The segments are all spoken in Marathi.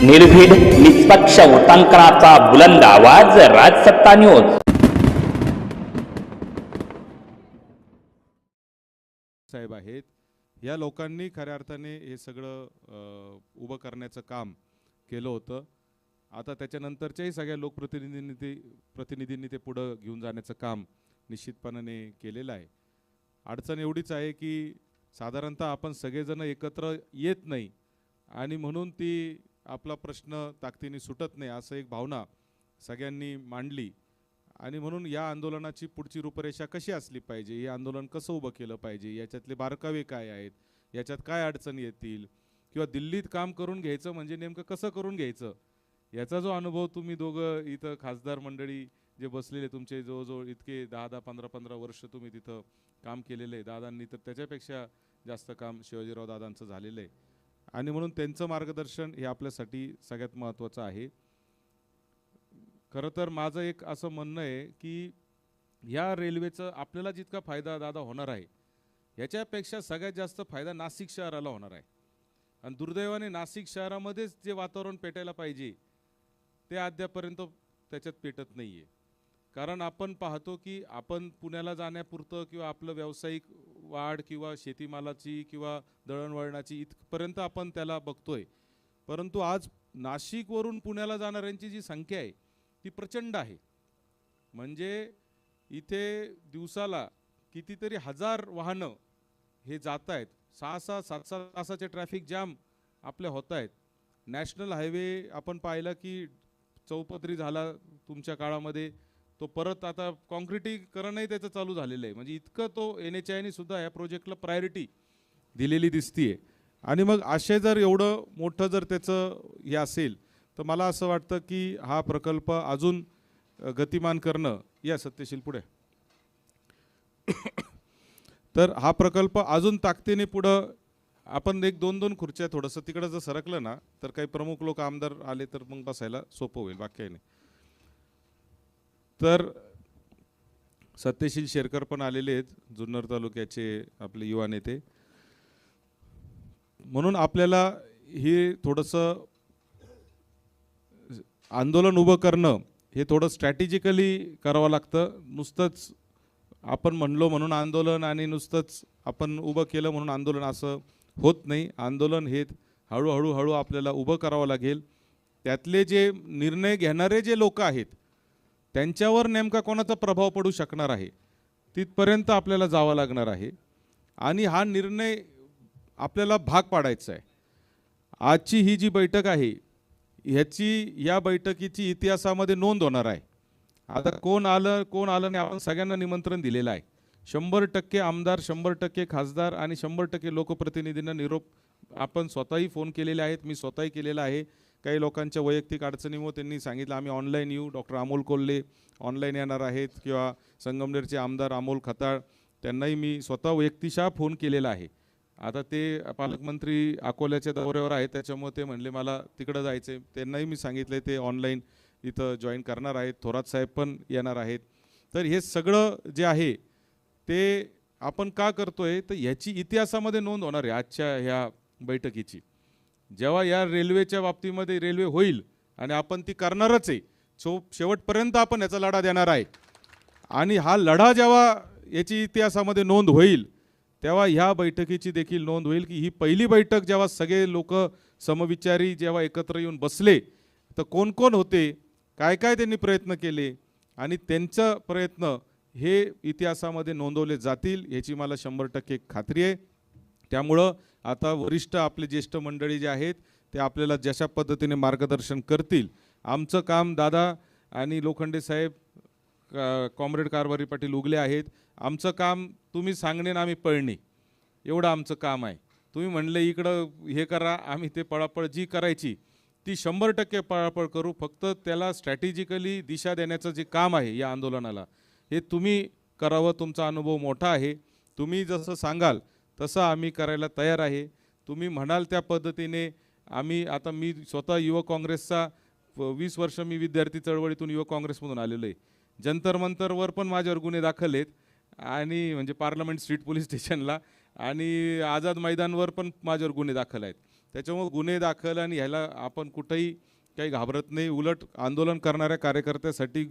निर्भीड निष्पक्ष उटंकनाचा बुलंद आवाज, राजसत्ता न्यूज. साहेब आहेत, या लोकांनी खऱ्या अर्थाने हे सगळं उभं करण्याचं काम केलं होतं. आता त्याच्यानंतरच्याही सगळ्या प्रतिनिधींनी ते पुढं घेऊन जाण्याचं काम निश्चितपणाने केलेलं आहे. अडचण एवढीच आहे की साधारणतः आपण सगळेजण एकत्र येत नाही आणि म्हणून ती आपला प्रश्न ताकदीने सुटत नाही असं एक भावना सगळ्यांनी मांडली. आणि म्हणून या आंदोलनाची पुढची रूपरेषा कशी असली पाहिजे, हे आंदोलन कसं उभं केलं पाहिजे, याच्यातले बारकावे काय आहेत, याच्यात काय अडचणी येतील, किंवा दिल्लीत काम करून घ्यायचं म्हणजे नेमकं कसं करून घ्यायचं, याचा जो अनुभव तुम्ही दोघं इथं खासदार मंडळी जे बसलेले तुमचे जवळजवळ इतके 10-10, 15-15 वर्ष तुम्ही तिथं काम केलेलं आहे, दादांनी तर त्याच्यापेक्षा जास्त काम शिवाजीराव दादांचं झालेलं आहे. आणि म्हणून त्यांचं मार्गदर्शन हे आपल्यासाठी सगळ्यात महत्त्वाचं आहे. खरं तर माझं एक असं म्हणणं आहे की या रेल्वेचं आपल्याला जितका फायदा दादा होणार आहे, याच्यापेक्षा सगळ्यात जास्त फायदा नाशिक शहराला होणार आहे. आणि दुर्दैवाने नाशिक शहरामध्येच जे वातावरण पेटायला पाहिजे ते अद्यापर्यंत त्याच्यात पेटत नाही आहे. कारण आपण पाहतो की आपण पुण्याला जाण्यापुरतं किंवा आपलं व्यावसायिक वाढ किंवा शेतीमालाची किंवा दळणवळणाची इथपर्यंत आपण त्याला बघतोय, परंतु आज नाशिकवरून पुण्याला जाणाऱ्यांची जी संख्या आहे ती प्रचंड आहे. म्हणजे इथे दिवसाला कितीतरी हजार वाहनं हे जात आहेत. 6-6, 7-7 तासाचे ट्रॅफिक जाम आपले होत आहेत. नॅशनल हायवे आपण पाहिलं की चौपदरी झाला तुमच्या काळामध्ये, तो परत आता कॉन्क्रिटीकरणही त्याचं चालू झालेलं आहे. म्हणजे इतकं तो NHAIने सुद्धा या प्रोजेक्टला प्रायोरिटी दिलेली दिसतीये. आणि मग असे जर एवढं मोठं जर त्याचं हे असेल तर मला असं वाटतं की हा प्रकल्प अजून गतिमान करणं, या सत्यशील पुढे, तर हा प्रकल्प अजून ताकदीने पुढं आपण 1-2 खुर्च्या थोडंसं तिकडं जर सरकलं ना तर काही प्रमुख लोक आमदार आले तर मग बसायला सोपं होईल, बाकी काही नाही. तर सत्यशील शेरकर पण आलेले आहेत, जुन्नर तालुक्याचे आपले युवा नेते. म्हणून आपल्याला हे थोडंसं आंदोलन उभं करणं हे थोडं स्ट्रॅटेजिकली करावं लागतं. नुसतंच आपण म्हणलो म्हणून आंदोलन आणि नुसतंच आपण उभं केलं म्हणून आंदोलन असं होत नाही. आंदोलन हे हळूहळू आपल्याला उभं करावं लागेल. त्यातले जे निर्णय घेणारे जे लोक आहेत त्यांच्यावर नेमका कोणाचा प्रभाव पडू शकणार आहे तिथपर्यंत आपल्याला जावं लागणार आहे. आणि हा निर्णय आपल्याला भाग पाडायचा आहे. आजची ही जी बैठक आहे या बैठकीची इतिहासामध्ये नोंद होणार आहे. आता कोण आलं नाही, आपण सगळ्यांना निमंत्रण दिलेलं आहे. 100% आमदार, 100% खासदार आणि 100% लोकप्रतिनिधींना निरोप आपण स्वतःही फोन केलेले आहेत, मी स्वतःही केलेला आहे. काही लोकांच्या वैयक्तिक अडचणीमुळे त्यांनी सांगितलं आम्ही ऑनलाईन येऊ. डॉक्टर अमोल कोल्हे ऑनलाईन येणार आहेत, किंवा संगमनेरचे आमदार अमोल खताळ त्यांनाही मी स्वतः वैयक्तिकशः फोन केलेला आहे. आता ते पालकमंत्री अकोल्याच्या दौऱ्यावर आहेत, त्याच्यामुळे ते म्हणले मला तिकडं जायचं आहे. त्यांनाही मी सांगितलं ते ऑनलाईन इथं जॉईन करणार आहेत. थोरात साहेब पण येणार आहेत. तर हे सगळं जे आहे ते आपण का करतोय तर ह्याची इतिहासामध्ये नोंद होणार आहे आजच्या ह्या बैठकीची. जेव्हा या रेल्वेच्या बाबतीमध्ये रेल्वे होईल आणि आपण ती करणारच आहे, शेवटपर्यंत आपण याचा लढा देणार आहे. आणि हा लढा जेव्हा याची इतिहासामध्ये नोंद होईल तेव्हा ह्या बैठकीची देखील नोंद होईल की ही पहिली बैठक जेव्हा सगळे लोक समविचारी जेव्हा एकत्र येऊन बसले तर कोण कोण होते, काय काय त्यांनी प्रयत्न केले, आणि त्यांचा प्रयत्न हे इतिहासामध्ये नोंदवले जातील याची मला 100% खात्री आहे. त्यामुळं आता वरिष्ठ आपले ज्येष्ठ मंडळी जे आहेत ते आपल्याला जशा पद्धतीने मार्गदर्शन करतील. आमचं काम दादा आणि लोखंडे साहेब, कॉम्रेड कारभारी पाटील उगले आहेत, आमचं काम तुम्ही सांगणे ना आम्ही पळणे एवढं आमचं काम आहे. तुम्ही म्हणले इकडं हे करा, आम्ही ते पळापळ जी करायची ती 100% पळापळ करू. फक्त त्याला स्ट्रॅटेजिकली दिशा देण्याचं जे काम आहे या आंदोलनाला हे तुम्ही करावं. तुमचा अनुभव मोठा आहे, तुम्ही जसं सांगाल तसं आम्ही करायला तयार आहे. तुम्ही म्हणाल त्या पद्धतीने आम्ही, आता मी स्वतः युवक काँग्रेसचा 20 वर्ष मी विद्यार्थी चळवळीतून युवक काँग्रेसमधून आलेलो आहे. जंतर मंतरवर पण माझ्यावर गुन्हे दाखल आहेत, आणि म्हणजे पार्लमेंट स्ट्रीट पोलीस स्टेशनला, आणि आझाद मैदानवर पण माझ्यावर गुन्हे दाखल आहेत. त्याच्यामुळे गुन्हे दाखल आणि ह्याला आपण कुठेही काही घाबरत नाही. उलट आंदोलन करणाऱ्या कार्यकर्त्यासाठी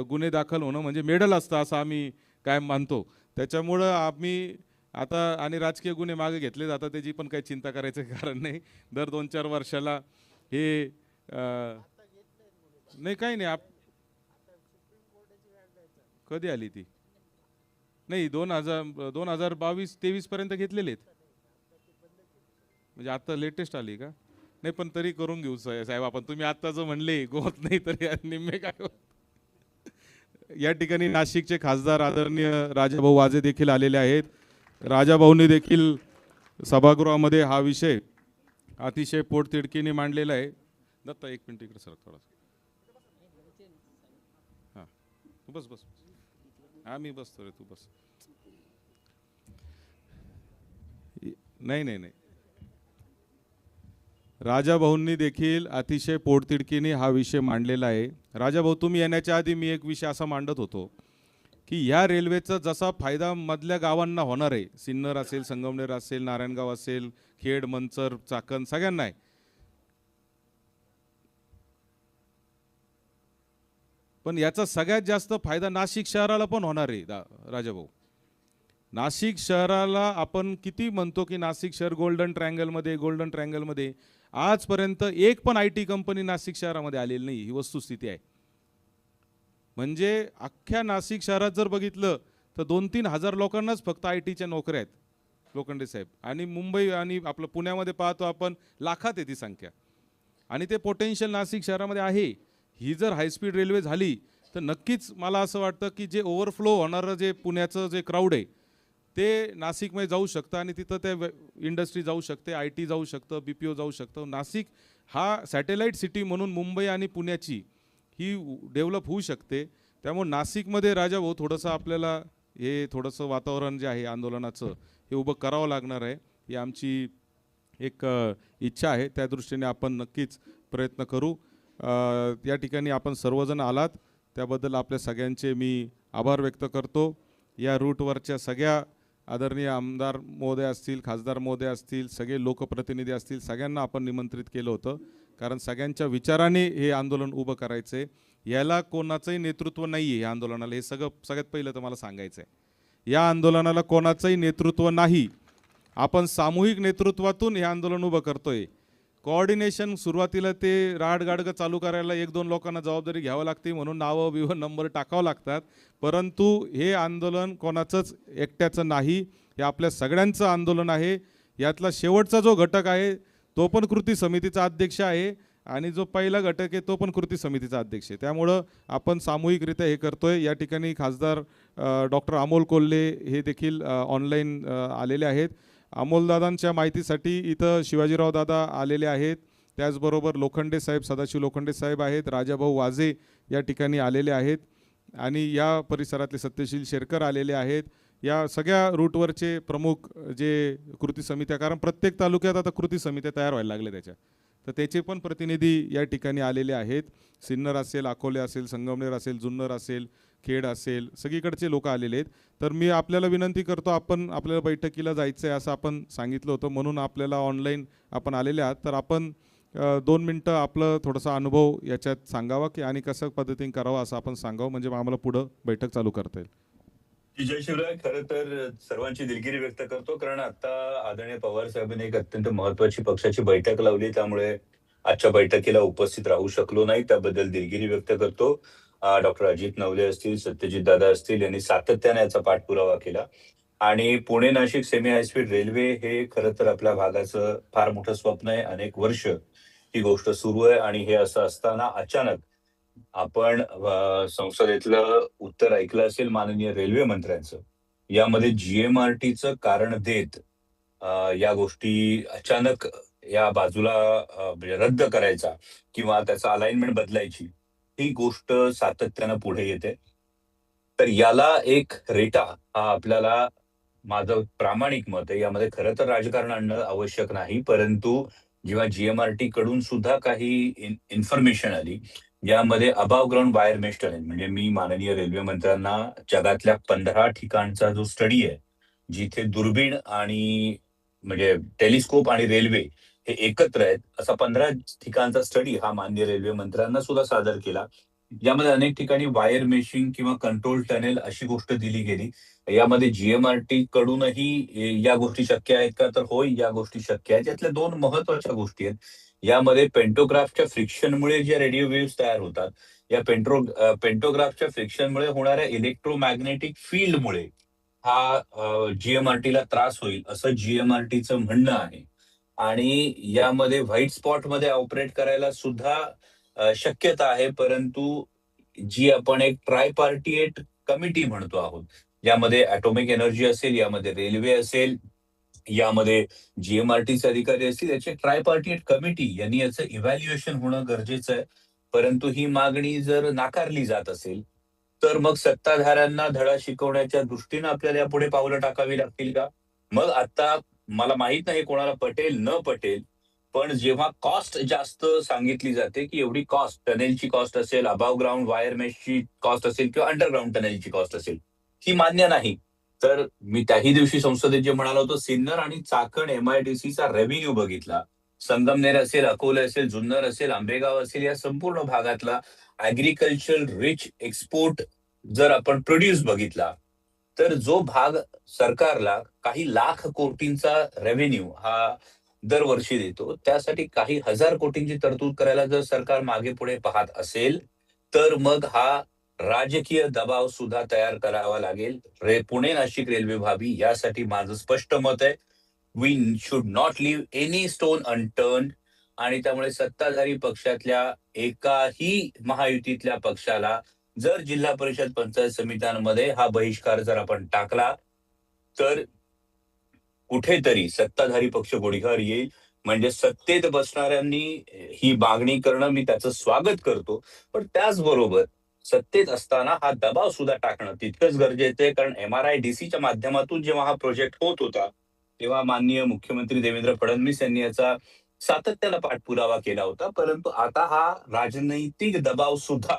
गुन्हे दाखल होणं म्हणजे मेडल असतं असं आम्ही कायम मानतो. त्याच्यामुळं आम्ही आता आणि राजकीय गुन्हे मागे घेतले जातात त्याची पण काही चिंता करायचं कारण नाही. दर 2-4 वर्षाला हे नाही काही नाही. कधी आली ती? नाही 2022-23 पर्यंत घेतलेले आहेत. म्हणजे आता लेटेस्ट आली का? नाही पण तरी करून घेऊ साहेब आपण. तुम्ही आत्ताच म्हणले होत नाही तरी निम्मे काय होत. या ठिकाणी नाशिकचे खासदार आदरणीय राजाभाऊ वाजे देखील आलेले आहेत. राजाभाऊंनी देखील सभागृहामध्ये हा विषय अतिशय पोटतिडकीने मांडलेला आहे. दत्ता एक मिनिट इकडे सर थोडा. हां तू बस बस. हां मी बसतो रे तू बस. नाही नाही नाही. राजाभाऊंनी देखील अतिशय पोटतिडकीने हा विषय मांडलेला आहे. राजाभाऊ तुम्ही येण्याच्या आधी मी एक विषय असा मांडत होतो की या रेल्वेचा जसा फायदा मधल्या गावांना होणार आहे, सिन्नर असेल, संगमनेर असेल, नारायणगाव असेल, खेड, मंचर, चाकण सगळ्यांना आहे. पण याचा सगळ्यात जास्त फायदा नाशिक शहराला पण होणार आहे राजाभाऊ. नाशिक शहराला आपण किती म्हणतो की नाशिक शहर गोल्डन ट्रायंगलमध्ये आजपर्यंत एक पण IT कंपनी नाशिक शहरामध्ये आलेली नाही. ही वस्तुस्थिती आहे. म्हणजे अख्ख्या नाशिक शहरात जर बघितलं तर 2-3 हजार लोकांनाच फक्त ITच्या नोकऱ्या आहेत लोखंडे साहेब. आणि मुंबई आणि आपलं पुण्यामध्ये पाहतो आपण लाखात आहे ती संख्या. आणि ते पोटेन्शियल नाशिक शहरामध्ये आहे. ही जर हायस्पीड रेल्वे झाली तर नक्कीच मला असं वाटतं की जे ओव्हरफ्लो होणारं जे पुण्याचं जे क्राऊड आहे ते नाशिकमध्ये जाऊ शकतं आणि तिथं ते इंडस्ट्री जाऊ शकते, IT जाऊ शकतं, BPO जाऊ शकतं. नाशिक हा सॅटेलाईट सिटी म्हणून मुंबई आणि पुण्याची ही डेव्हलप होऊ शकते. त्यामुळे नाशिकमध्ये राजाभाऊ थोडंसं आपल्याला हे थोडंसं वातावरण जे आहे आंदोलनाचं हे उभं करावं लागणार आहे. ही आमची एक इच्छा आहे. त्या दृष्टीने आपण नक्कीच प्रयत्न करू. या ठिकाणी आपण सर्वजण आलात त्याबद्दल आपल्या सगळ्यांचे मी आभार व्यक्त करतो. या रूटवरच्या सगळ्या आदरणीय आमदार महोदय असतील, खासदार महोदय असतील, सगळे लोकप्रतिनिधी असतील, सगळ्यांना आपण निमंत्रित केलं होतं. कारण सगळ्यांच्या विचाराने हे आंदोलन उभं करायचं आहे. याला कोणाचंही नेतृत्व नाही आहे या आंदोलनाला. हे सगळ्यात पहिलं तर मला सांगायचं आहे. या आंदोलनाला कोणाचंही नेतृत्व नाही. आपण सामूहिक नेतृत्वातून हे आंदोलन उभं करतोय. कोऑर्डिनेशन सुरुवातीला ते राडगाडगं चालू करायला 1-2 लोकांना जबाबदारी घ्यावं लागते म्हणून नावं बिवं नंबर टाकावं लागतात. परंतु हे आंदोलन कोणाचंच एकट्याचं नाही. हे आपल्या सगळ्यांचं आंदोलन आहे. यातला शेवटचा जो घटक आहे तो पण कृती समितीचा अध्यक्ष आहे आणि जो पहिला घटक आहे तो पण कृती समितीचा अध्यक्ष आहे. त्यामुळं आपण सामूहिकरित्या हे करतोय. या ठिकाणी खासदार डॉक्टर अमोल कोल्हे हे देखील ऑनलाईन आलेले आहेत. अमोलदादांच्या माहितीसाठी इथं शिवाजीराव दादा आलेले आहेत. त्याचबरोबर लोखंडे साहेब, सदाशिव लोखंडे साहेब आहेत. राजाभाऊ वाजे या ठिकाणी आलेले आहेत आणि या परिसरातले सत्यशील शेरकर आलेले आहेत. या सगळ्या रूटवरचे प्रमुख जे कृती समित्या, कारण प्रत्येक तालुक्यात आता कृती समित्या तयार व्हायला लागल्या त्याच्या, तर त्याचे पण प्रतिनिधी या ठिकाणी आलेले आहेत. सिन्नर असेल, अकोले असेल, संगमनेर असेल, जुन्नर असेल, खेड असेल, सगळीकडचे लोक आलेले आहेत. तर मी आपल्याला विनंती करतो, आपल्याला बैठकीला जायचं आहे असं आपण सांगितलं होतं म्हणून आपल्याला ऑनलाईन आपण आलेले आहात. तर आपण 2 मिनटं आपलं थोडासा अनुभव याच्यात सांगावा की आणि कसं पद्धतीने करावं असं आपण सांगावं, म्हणजे आम्हाला पुढं बैठक चालू करता येईल. जय शिवराय. खरं तर सर्वांची दिलगिरी व्यक्त करतो, कारण आता आदरणीय पवार साहेबांनी एक अत्यंत महत्वाची पक्षाची बैठक लावली, त्यामुळे आजच्या बैठकीला उपस्थित राहू शकलो नाही. त्याबद्दल दिलगिरी व्यक्त करतो. डॉक्टर अजित नवले असतील, सत्यजित दादा असतील, यांनी सातत्याने याचा पाठपुरावा केला. आणि Pune Nashik semi high speed railway हे खरं तर आपल्या भागाचं फार मोठं स्वप्न आहे. अनेक वर्ष ही गोष्ट सुरू आहे आणि हे असं असताना अचानक आपण संसदेतलं उत्तर ऐकलं असेल माननीय रेल्वे मंत्र्यांचं. यामध्ये GMRTचं कारण देत या गोष्टी अचानक या बाजूला म्हणजे रद्द करायचा किंवा त्याचा अलाइनमेंट बदलायची ही गोष्ट सातत्यानं पुढे येते. तर याला एक रेटा हा आपल्याला, माझं प्रामाणिक मत आहे, यामध्ये खरं तर राजकारण आणणं आवश्यक नाही. परंतु जेव्हा GMRT कडून सुद्धा काही इन्फॉर्मेशन आली, यामध्ये above ground wire mesh tunnel, म्हणजे मी माननीय रेल्वे मंत्र्यांना जगातल्या 15 ठिकाणचा जो स्टडी आहे जिथे दुर्बीण आणि म्हणजे टेलिस्कोप आणि रेल्वे हे एकत्र आहेत असा 15 ठिकाणचा स्टडी हा माननीय रेल्वे मंत्र्यांना सुद्धा सादर केला. यामध्ये अनेक ठिकाणी वायर मेशिंग किंवा कंट्रोल टनेल अशी गोष्ट दिली गेली. यामध्ये जीएमआरटी कडूनही या गोष्टी शक्य आहेत का? तर होय, या गोष्टी शक्य आहेत. यातल्या 2 महत्त्वाच्या गोष्टी आहेत. यामध्ये पेंटोग्राफच्या फ्रिक्शनमुळे ज्या रेडिओ वेव्हज तयार होतात, या पेंटोग्राफच्या फ्रिक्शनमुळे होणाऱ्या इलेक्ट्रोमॅग्नेटिक फील्डमुळे हा जीएमआरटीला त्रास होईल, असं जीएमआरटीचं म्हणणं आहे. आणि यामध्ये व्हाईट स्पॉटमध्ये ऑपरेट करायला सुद्धा शक्यता आहे. परंतु जी आपण एक ट्रायपार्टिएट कमिटी म्हणतो आहोत, यामध्ये ॲटॉमिक एनर्जी असेल, यामध्ये रेल्वे असेल, यामध्ये जीएमआरटीचे अधिकारी असतील, याची ट्रायपार्टिएट कमिटी यांनी याचं इव्हॅल्युएशन होणं गरजेचं आहे. परंतु ही मागणी जर नाकारली जात असेल, तर मग सत्ताधाऱ्यांना धडा शिकवण्याच्या दृष्टीनं आपल्याला यापुढे पावलं टाकावी लागतील का? मग आता मला माहित नाही कोणाला पटेल न पटेल, पण जेव्हा कॉस्ट जास्त सांगितली जाते, की एवढी कॉस्ट टनेलची कॉस्ट असेल, अबाव ग्राउंड वायर मेशची कॉस्ट असेल किंवा अंडरग्राउंड टनेलची कॉस्ट असेल, ही मान्य नाही. तर मी त्याही दिवशी संसदेत जे म्हणालो होतो, सिन्नर आणि चाकण एमआयडीसीचा रेव्हेन्यू बघितला. संगमनेर असेल, अकोले असेल, जुन्नर असेल, आंबेगाव असेल, या संपूर्ण भागातला ऍग्रिकल्चर रिच एक्सपोर्ट जर आपण प्रोड्यूस बघितला, तर जो भाग सरकारला काही लाख कोटींचा रेव्हेन्यू हा दरवर्षी देतो, त्यासाठी काही हजार कोटींची तरतूद करायला जर सरकार मागे पुढे पाहत असेल, तर मग हा राजकीय दबाव सुद्धा तयार करावा लागेल. पुणे नाशिक रेल्वे व्हावी यासाठी माझं स्पष्ट मत आहे. We should not leave any stone unturned. आणि त्यामुळे सत्ताधारी पक्षातल्या एकाही महायुतीतल्या पक्षाला जर जिल्हा परिषद पंचायत समित्यांमध्ये हा बहिष्कार जर आपण टाकला, तर कुठेतरी सत्ताधारी पक्ष गुढीगार येईल. म्हणजे सत्तेत बसणाऱ्यांनी ही मागणी करणं मी त्याचं स्वागत करतो. पण त्याचबरोबर सत्तेत असताना हा दबाव सुद्धा टाकणं तितकंच गरजेचं आहे. कारण MRIDCच्या माध्यमातून जेव्हा हा प्रोजेक्ट होत होता, तेव्हा माननीय मुख्यमंत्री देवेंद्र फडणवीस यांनी याचा सातत्यानं पाठपुरावा केला होता. परंतु आता हा राजनैतिक दबाव सुद्धा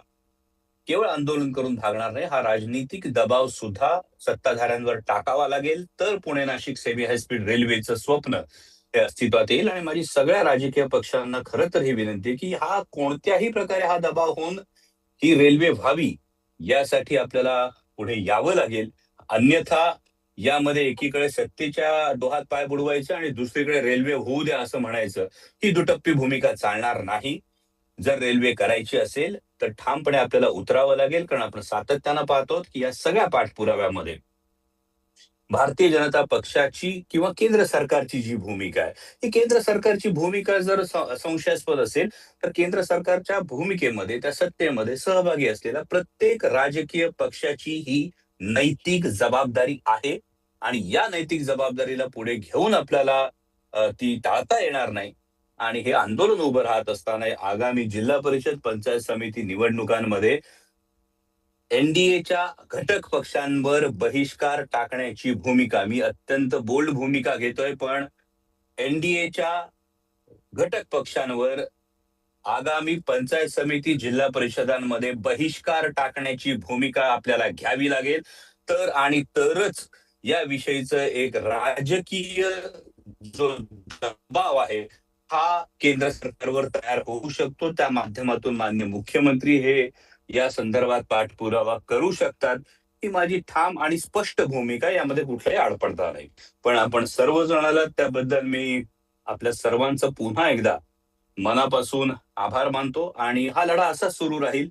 केवळ आंदोलन करून भागणार नाही, हा राजनीतिक दबाव सुद्धा सत्ताधाऱ्यांवर टाकावा लागेल. तर पुणे नाशिक सेमी हायस्पीड रेल्वेचं स्वप्न हे अस्तित्वात येईल. आणि माझी सगळ्या राजकीय पक्षांना खरं तर ही विनंती आहे, की हा कोणत्याही प्रकारे हा दबाव होऊन ही रेल्वे व्हावी यासाठी आपल्याला पुढे यावं लागेल. अन्यथा यामध्ये एकीकडे सत्तेच्या डोहात पाय बुडवायचे आणि दुसरीकडे रेल्वे होऊ द्या असं म्हणायचं, ही दुटप्पी भूमिका चालणार नाही. जर रेल्वे करायची असेल तर ठामपणे आपल्याला उतरावं लागेल. कारण आपण सातत्यानं पाहतो की या सगळ्या पाठपुराव्यामध्ये भारतीय जनता पक्षाची किंवा केंद्र सरकारची जी भूमिका आहे, ही केंद्र सरकारची भूमिका जर संशयास्पद असेल, तर केंद्र सरकारच्या भूमिकेमध्ये, त्या सत्तेमध्ये सहभागी असलेल्या प्रत्येक राजकीय पक्षाची ही नैतिक जबाबदारी आहे. आणि या नैतिक जबाबदारीला पुढे घेऊन आपल्याला ती टाळता येणार नाही. आणि हे आंदोलन उभं राहत असताना आगामी जिल्हा परिषद पंचायत समिती निवडणुकांमध्ये एनडीएच्या घटक पक्षांवर बहिष्कार टाकण्याची भूमिका, मी अत्यंत बोल्ड भूमिका घेतोय, पण एनडीएच्या घटक पक्षांवर आगामी पंचायत समिती जिल्हा परिषदांमध्ये बहिष्कार टाकण्याची भूमिका आपल्याला घ्यावी लागेल. तर आणि तरच या विषयीचं एक राजकीय जो दबाव आहे हा केंद्र सरकारवर तयार होऊ शकतो. त्या माध्यमातून माननीय मुख्यमंत्री हे या संदर्भात पाठपुरावा करू शकतात. ही माझी ठाम आणि स्पष्ट भूमिका, यामध्ये कुठलाही आडपडता नाही. पण आपण सर्वजणाला त्याबद्दल मी आपल्या सर्वांचं पुन्हा एकदा मनापासून आभार मानतो. आणि हा लढा असाच सुरू राहील.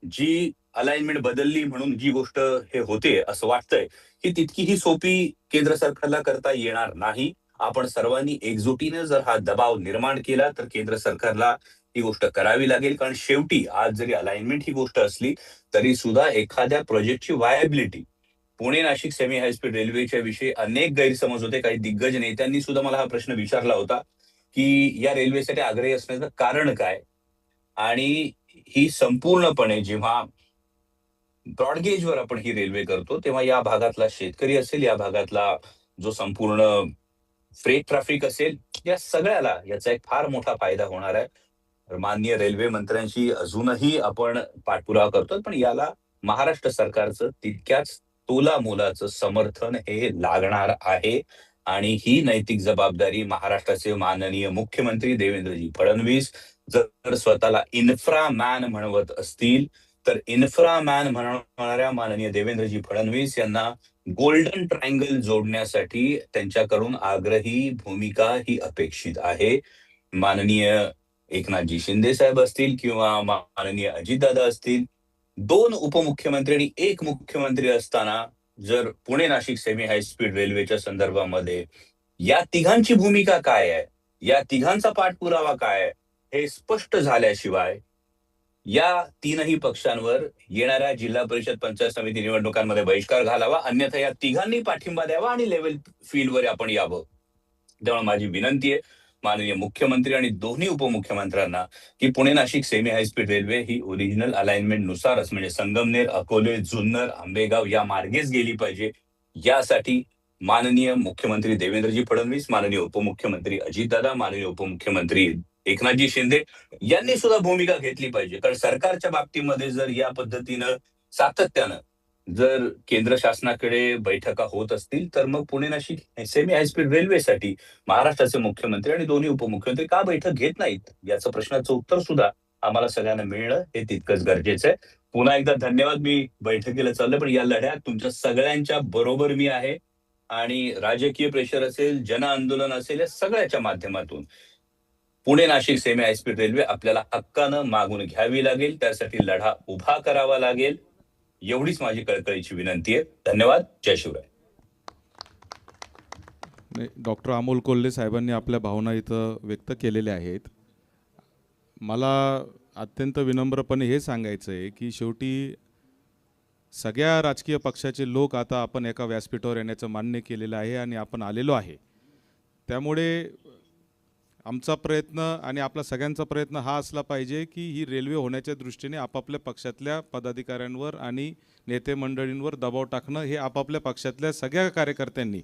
जी अलाइनमेंट बदलली म्हणून जी गोष्ट हे होते असं वाटतंय, ही तितकीही सोपी केंद्र सरकारला करता येणार नाही. आपण सर्वांनी एकजुटीने जर हा दबाव निर्माण केला तर केंद्र सरकारला ही गोष्ट करावी लागेल. कारण शेवटी आज जरी अलाइनमेंट ही गोष्ट असली तरी सुद्धा एखाद्या प्रोजेक्टची viability, Pune Nashik semi high speed रेल्वेच्या विषयी अनेक गैरसमज होते. काही दिग्गज नेत्यांनी सुद्धा मला हा प्रश्न विचारला होता की या रेल्वेसाठी आग्रही असण्याचं कारण काय. आणि ही संपूर्णपणे जेव्हा ब्रॉडगेजवर आपण ही रेल्वे करतो, तेव्हा या भागातला शेतकरी असेल, या भागातला जो संपूर्ण फ्रेट ट्रॅफिक असेल, या सगळ्याला याचा एक फार मोठा फायदा होणार आहे. माननीय रेल्वे मंत्र्यांशी अजूनही आपण पाठपुरावा करतो, पण याला महाराष्ट्र सरकारचं तितक्याच तोलामोलाचं समर्थन हे लागणार आहे. आणि ही नैतिक जबाबदारी महाराष्ट्राचे माननीय मुख्यमंत्री देवेंद्रजी फडणवीस जर स्वतःला इन्फ्रा मॅन म्हणवत असतील, तर इन्फ्रा मॅन म्हणणाऱ्या माननीय देवेंद्रजी फडणवीस यांना गोल्डन ट्रायंगल जोडण्यासाठी त्यांच्याकडून आग्रही भूमिका ही अपेक्षित आहे. माननीय एकनाथजी शिंदे साहेब असतील किंवा माननीय अजितदादा असतील, 2 उपमुख्यमंत्री आणि 1 मुख्यमंत्री असताना जर Pune Nashik semi high speed रेल्वेच्या संदर्भामध्ये या तिघांची भूमिका काय आहे, या तिघांचा पाठपुरावा काय आहे, हे स्पष्ट झाल्याशिवाय या तीनही पक्षांवर येणाऱ्या जिल्हा परिषद पंचायत समिती निवडणुकांमध्ये बहिष्कार घालावा, अन्यथा या तिघांनी पाठिंबा द्यावा आणि लेव्हल फील्डवर आपण यावं. त्यामुळे माझी विनंती आहे माननीय मुख्यमंत्री आणि दोन्ही उपमुख्यमंत्र्यांना की Pune Nashik semi high speed railway ही ओरिजिनल अलाइनमेंट नुसारच म्हणजे संगमनेर, अकोले, जुन्नर, आंबेगाव या मार्गेच गेली पाहिजे. यासाठी माननीय मुख्यमंत्री देवेंद्रजी फडणवीस, माननीय उपमुख्यमंत्री अजितदादा, माननीय उपमुख्यमंत्री एकनाथजी शिंदे यांनी सुद्धा भूमिका घेतली पाहिजे. कारण सरकारच्या बाबतीमध्ये जर या पद्धतीनं सातत्यानं जर केंद्र शासनाकडे बैठका होत असतील, तर मग Pune Nashik semi high speed रेल्वेसाठी महाराष्ट्राचे मुख्यमंत्री आणि दोन्ही उपमुख्यमंत्री का बैठक घेत नाहीत, याचं प्रश्नाचं उत्तर सुद्धा आम्हाला सगळ्यांना मिळणं हे तितकंच गरजेचं आहे. पुन्हा एकदा धन्यवाद. मी बैठकीला चाललोय, पण या लढ्यात तुमच्या सगळ्यांच्या बरोबर मी आहे आणि राजकीय प्रेशर असेल, जन आंदोलन असेल, या सगळ्याच्या माध्यमातून Pune Nashik semi high speed railway आपल्याला हक्कानं मागून घ्यावी लागेल. त्यासाठी लढा उभा करावा लागेल. एवढीच माझी कळकळीची विनंती आहे. धन्यवाद. जय शिवराय. डॉक्टर अमोल कोल्हे साहेबांनी आपल्या भावना इथं व्यक्त केलेल्या आहेत. मला अत्यंत विनम्रपणे हे सांगायचं आहे की शेवटी सगळ्या राजकीय पक्षाचे लोक आता आपण एका व्यासपीठावर येण्याचं मान्य केलेलं आहे आणि आपण आलेलो आहे. त्यामुळे आमचा प्रयत्न आणि आपला सगळ्यांचा प्रयत्न हा असला पाहिजे की ही रेल्वे होण्याच्या दृष्टीने आपापल्या पक्षातल्या पदाधिकाऱ्यांवर आणि नेते मंडळींवर दबाव टाकणं हे आपापल्या पक्षातल्या सगळ्या कार्यकर्त्यांनी